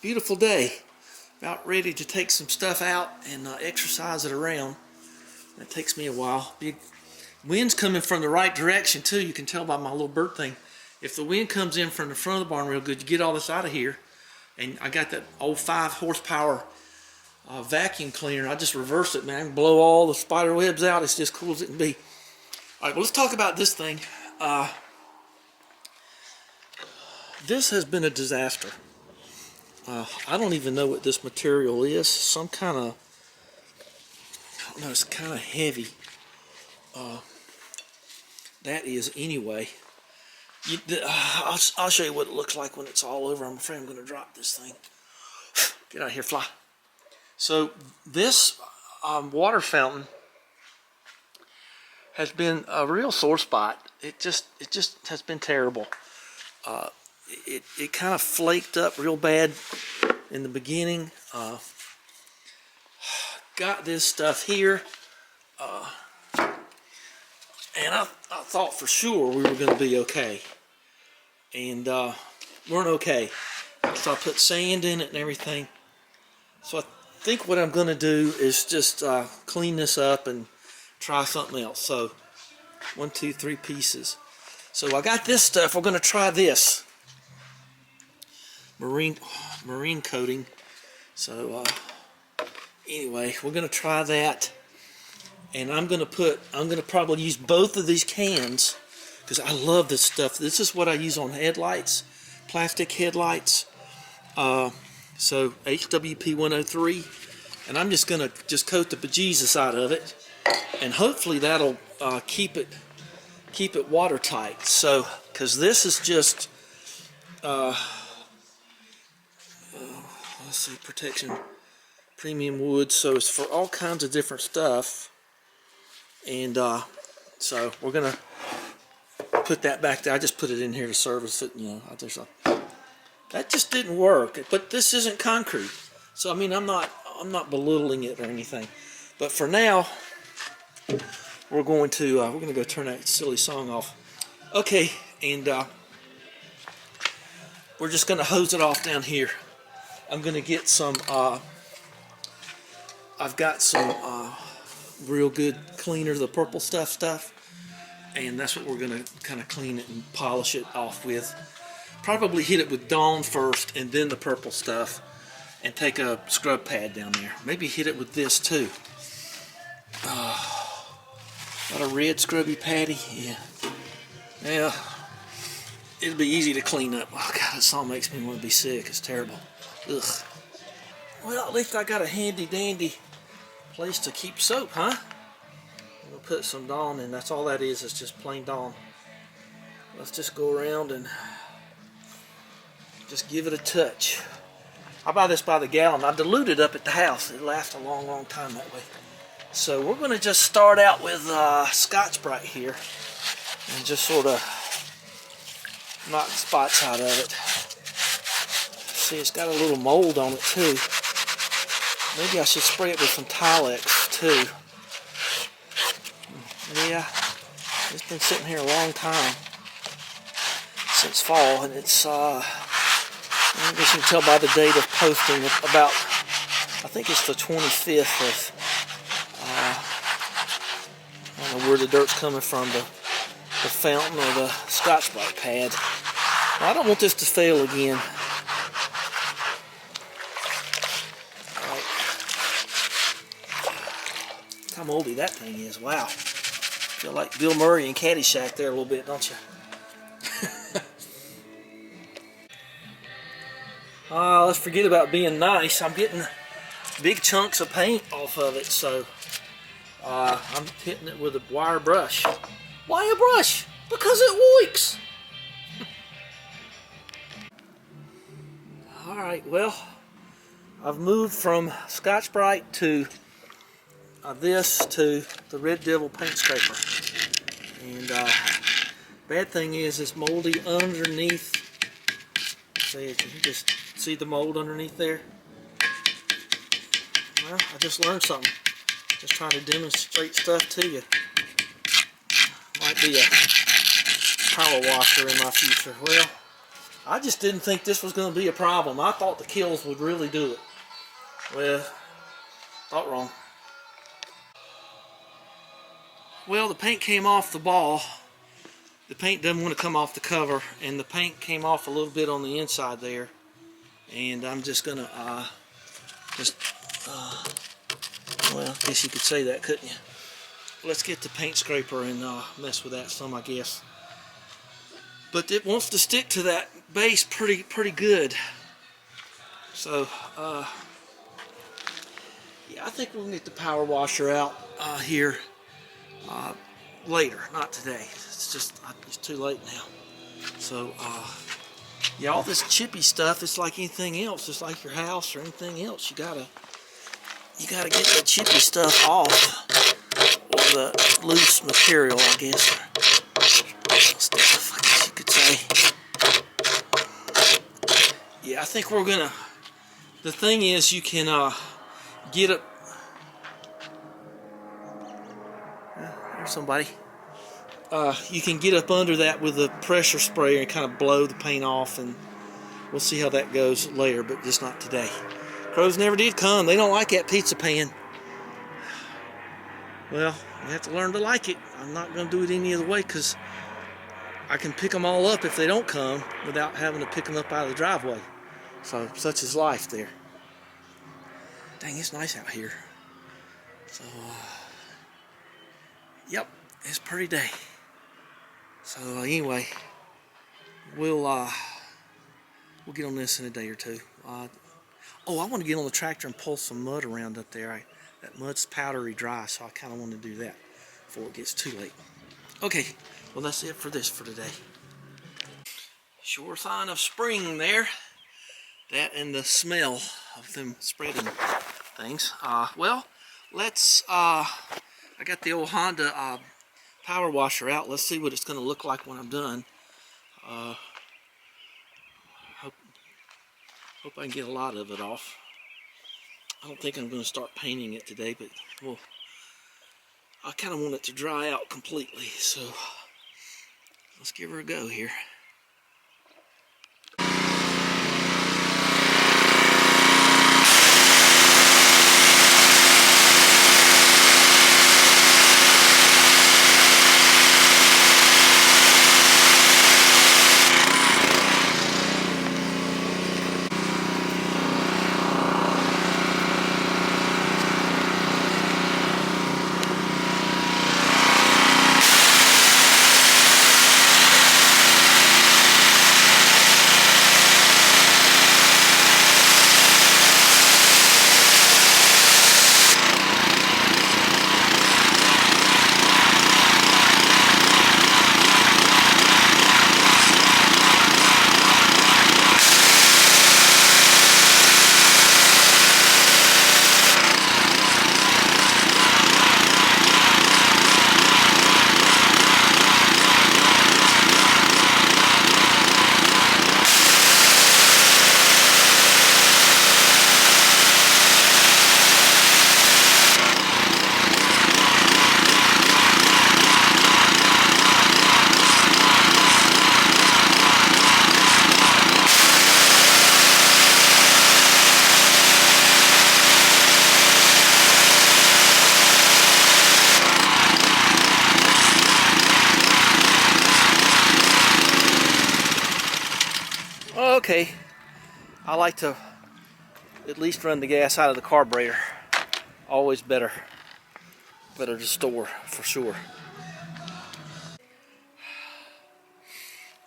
Beautiful day. About ready to take some stuff out and exercise it around. That takes me a while. Big wind's coming from the right direction too. You can tell by my little bird thing. If the wind comes in from the front of the barn real good, you get all this out of here. And I got that old 5 horsepower vacuum cleaner. I just reverse it, man. I can blow all the spider webs out. It's just cool as it can be. All right, well, let's talk about this thing. This has been a disaster. I don't even know what this material is. Some kind of, I don't know, it's kind of heavy. That is anyway. I'll show you what it looks like when it's all over. I'm afraid I'm going to drop this thing. Get out of here, fly. So this water fountain has been a real sore spot. It just has been terrible. It kind of flaked up real bad in the beginning. Got this stuff here, and I thought for sure we were going to be okay, and weren't okay. So I put sand in it and everything. So I think what I'm going to do is just clean this up and try something else. So 1, 2, 3 pieces. So I got this stuff. We're going to try this marine coating. So anyway, we're going to try that, and I'm going to probably use both of these cans because I love this stuff. This is what I use on headlights, plastic headlights. So HWP 103, and I'm just going to coat the bejesus out of it, and hopefully that'll keep it watertight. So because this is just let's see, protection premium wood, so it's for all kinds of different stuff. And so we're gonna put that back there. I just put it in here to service it, you know. That just didn't work. But this isn't concrete, so I mean, I'm not belittling it or anything. But for now, we're going to go turn that silly song off. Okay, and we're just gonna hose it off down here. I'm gonna get some. I've got some real good cleaner, the purple stuff, and that's what we're gonna kind of clean it and polish it off with. Probably hit it with Dawn first, and then the purple stuff, and take a scrub pad down there. Maybe hit it with this too. Got a red scrubby patty, yeah. It'll be easy to clean up. Oh God, this all makes me want to be sick. It's terrible. Ugh. Well, at least I got a handy dandy place to keep soap, huh? We'll put some Dawn in. That's all that is. It's just plain Dawn. Let's just go around and just give it a touch. I buy this by the gallon. I dilute it up at the house. It lasts a long time that way. So we're going to just start out with Scotch-Brite here and just sort of knock the spots out of it. See, it's got a little mold on it too. Maybe I should spray it with some Tilex too. Yeah, it's been sitting here a long time, since fall, and it's I guess you can tell by the date of posting, about, I think it's the 25th of, I don't know where the dirt's coming from, the fountain or the Scotch-Brite pad. Well, I don't want this to fail again. How moldy that thing is. Wow. Feel like Bill Murray and Caddyshack there a little bit, don't you? Let's forget about being nice. I'm getting big chunks of paint off of it, so I'm hitting it with a wire brush. Why a brush? Because it works. Alright, well, I've moved from Scotch-Brite to this to the Red Devil paint scraper. And bad thing is it's moldy underneath. See, you can just see the mold underneath there. Well, I just learned something. Just trying to demonstrate stuff to you. Might be a power washer in my future. Well, I just didn't think this was going to be a problem. I thought the Kilz would really do it. Well, thought wrong. Well, the paint came off the ball. The paint doesn't want to come off the cover, and the paint came off a little bit on the inside there. And I'm just gonna well, I guess you could say that, couldn't you? Let's get the paint scraper and mess with that some, I guess. But it wants to stick to that base pretty good. So yeah, I think we'll get the power washer out here later, not today. It's too late now. So yeah, all this chippy stuff, it's like anything else. It's like your house or anything else. You gotta get the chippy stuff off, or the loose material, I guess. Stuff, I guess you could say. Yeah, I think we're gonna. The thing is, you can get it. There's somebody. You can get up under that with a pressure sprayer and kind of blow the paint off, and we'll see how that goes later, but just not today. Crows never did come. They don't like that pizza pan. Well, you have to learn to like it. I'm not going to do it any other way because I can pick them all up if they don't come without having to pick them up out of the driveway. So, such is life there. Dang, it's nice out here. So, yep, it's a pretty day. So anyway, we'll get on this in a day or two. Oh, I want to get on the tractor and pull some mud around up there. That mud's powdery dry, so I kind of want to do that before it gets too late. Okay, well that's it for this for today. Sure sign of spring there. That and the smell of them spreading things. Well, let's. I got the old Honda power washer out. Let's see what it's going to look like when I'm done. Hope I can get a lot of it off. I don't think I'm going to start painting it today, but well, I kind of want it to dry out completely. So let's give her a go here. Okay, I like to at least run the gas out of the carburetor. Always better to store for sure.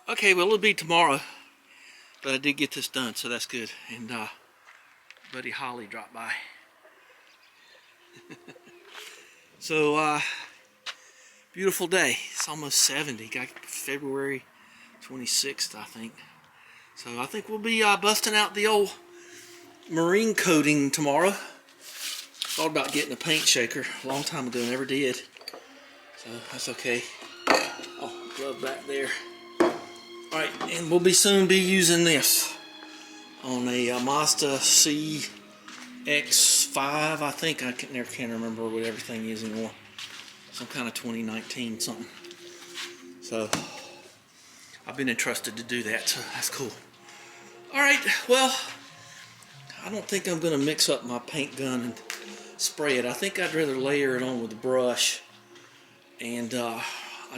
Okay, well it'll be tomorrow, but I did get this done, so that's good. And buddy Holly dropped by. So beautiful day. It's almost 70. Got February 26th, I think. So I think we'll be busting out the old marine coating tomorrow. Thought about getting a paint shaker a long time ago, never did. So that's okay. Oh, glove back there. Alright, and we'll soon be using this on a Mazda CX-5, I think. I never can remember what everything is anymore. Some kind of 2019 something. So I've been entrusted to do that, so that's cool. Alright, well, I don't think I'm going to mix up my paint gun and spray it. I think I'd rather layer it on with a brush. And I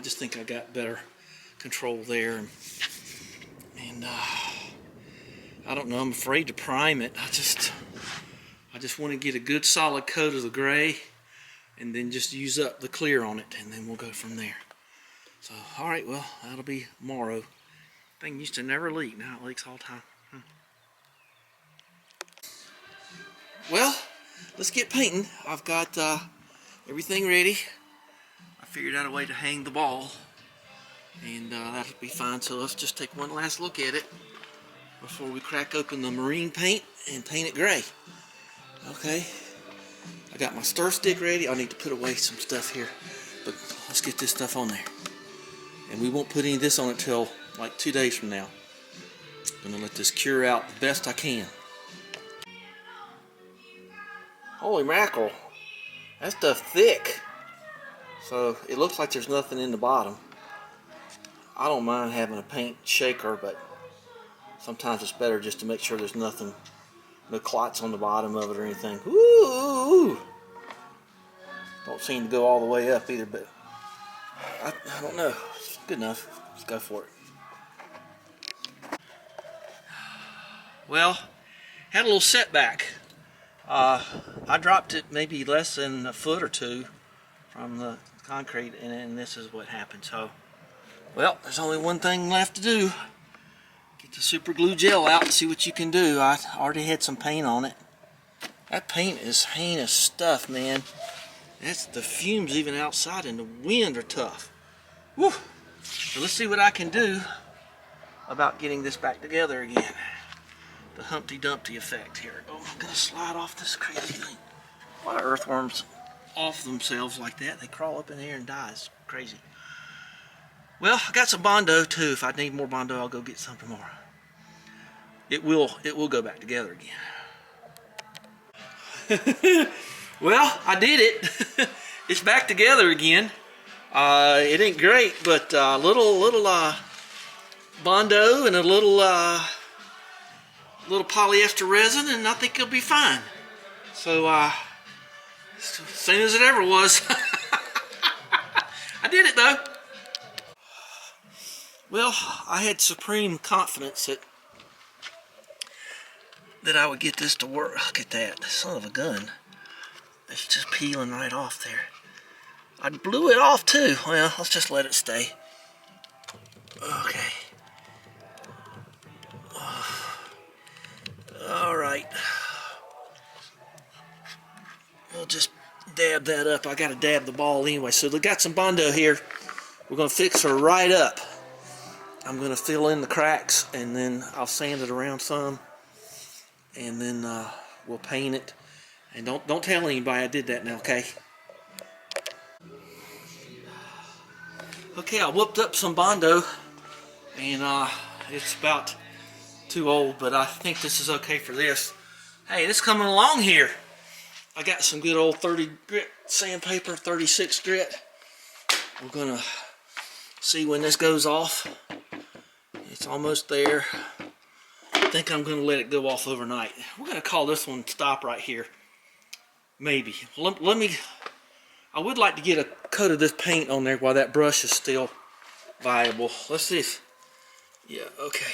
just think I got better control there. And I don't know, I'm afraid to prime it. I just want to get a good solid coat of the gray and then just use up the clear on it, and then we'll go from there. So, alright, well, that'll be tomorrow. Thing used to never leak, now it leaks all the time. Well, let's get painting. I've got everything ready. I figured out a way to hang the ball, and that'll be fine. So let's just take one last look at it before we crack open the marine paint and paint it gray. Okay, I got my stir stick ready. I need to put away some stuff here, but let's get this stuff on there. And we won't put any of this on it till like 2 days from now. I'm gonna let this cure out the best I can. Holy mackerel, that stuff thick. So it looks like there's nothing in the bottom. I don't mind having a paint shaker, but sometimes it's better just to make sure there's nothing, no clots on the bottom of it or anything. Ooh! Don't seem to go all the way up either, but I don't know. It's good enough. Let's go for it. Well, had a little setback. I dropped it maybe less than a foot or two from the concrete, and then this is what happened. So, well, there's only one thing left to do. Get the super glue gel out and see what you can do. I already had some paint on it. That paint is heinous stuff, man. That's the fumes even outside in the wind are tough. Woo! So let's see what I can do about getting this back together again. The Humpty Dumpty effect here. Oh, I'm gonna slide off this crazy thing. Why are earthworms off themselves like that? They crawl up in there and die. It's crazy. Well, I got some Bondo too. If I need more Bondo, I'll go get some tomorrow. It will go back together again. Well, I did it. It's back together again. It ain't great, but little Bondo and a little polyester resin, and I think it'll be fine. So, same as it ever was. I did it though. Well, I had supreme confidence that I would get this to work. Look at that, son of a gun. It's just peeling right off there. I blew it off too. Well, let's just let it stay. Okay. Alright. We'll just dab that up. I gotta dab the ball anyway. So we got some Bondo here. We're gonna fix her right up. I'm gonna fill in the cracks, and then I'll sand it around some, and then we'll paint it. And don't tell anybody I did that now, okay? Okay, I whooped up some Bondo, and it's about too old, but I think this is okay for this. Hey, this coming along here. I got some good old 30 grit sandpaper, 36 grit. We're gonna see when this goes off. It's almost there. I think I'm gonna let it go off overnight. We're gonna call this one stop right here. Maybe. Let me. I would like to get a coat of this paint on there while that brush is still viable. Let's see if. Yeah. Okay.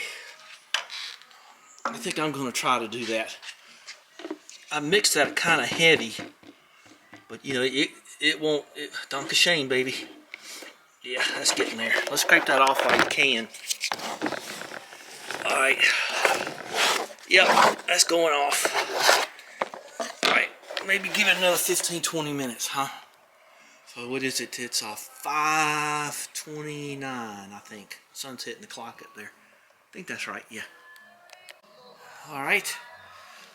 I think I'm gonna try to do that. I mixed that kind of heavy, but you know it won't. Donka Shane, baby. Yeah, that's getting there. Let's scrape that off while you can. All right. Yep, that's going off. All right, maybe give it another 15-20 minutes, huh? So what is it? It's 5:29, I think. Sun's hitting the clock up there. I think that's right. Yeah. All right.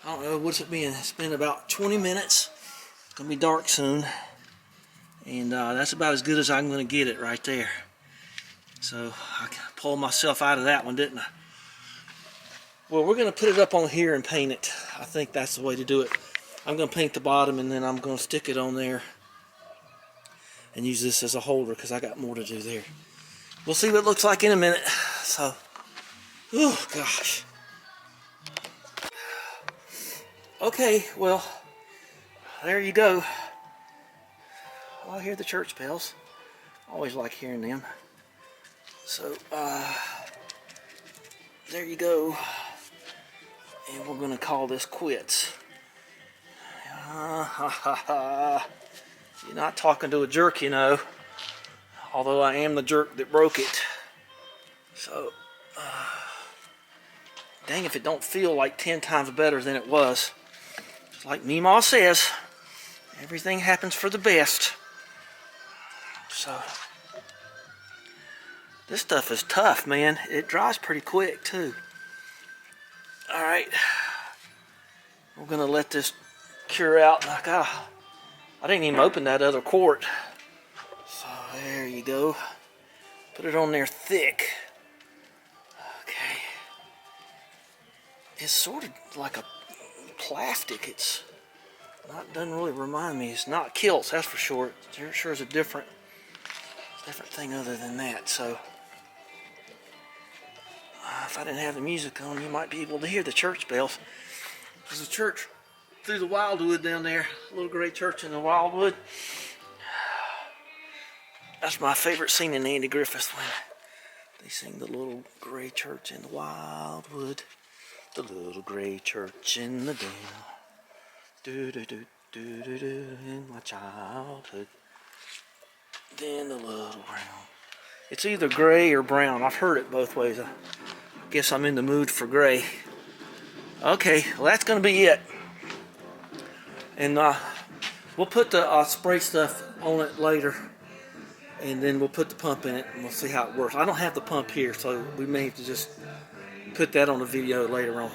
I don't know what's it been. It's been about 20 minutes. It's gonna be dark soon, and that's about as good as I'm gonna get it right there. So I pulled myself out of that one, didn't I? Well, we're gonna put it up on here and paint it. I think that's the way to do it. I'm gonna paint the bottom, and then I'm gonna stick it on there and use this as a holder because I got more to do there. We'll see what it looks like in a minute. So, oh gosh. Okay, well, there you go. Oh, I hear the church bells. Always like hearing them. So, there you go. And we're going to call this quits. You're not talking to a jerk, you know. Although I am the jerk that broke it. So, dang if it don't feel like 10 times better than it was. Like Meemaw says, everything happens for the best. So, this stuff is tough, man. It dries pretty quick, too. Alright. We're going to let this cure out. I didn't even open that other quart. So, there you go. Put it on there thick. Okay. It's sort of like a plastic. It's not, doesn't really remind me. It's not Kilz, that's for sure. It sure is a different thing other than that. So if I didn't have the music on, you might be able to hear the church bells. There's a church through the wildwood down there, a little gray church in the wildwood. That's my favorite scene in Andy Griffith, when they sing the little gray church in the wildwood. The little gray church in the dale. Do do do do do do in my childhood. Then the little brown. It's either gray or brown. I've heard it both ways. I guess I'm in the mood for gray. Okay, well that's gonna be it. And we'll put the spray stuff on it later. And then we'll put the pump in it and we'll see how it works. I don't have the pump here, so we may have to just put that on the video later on.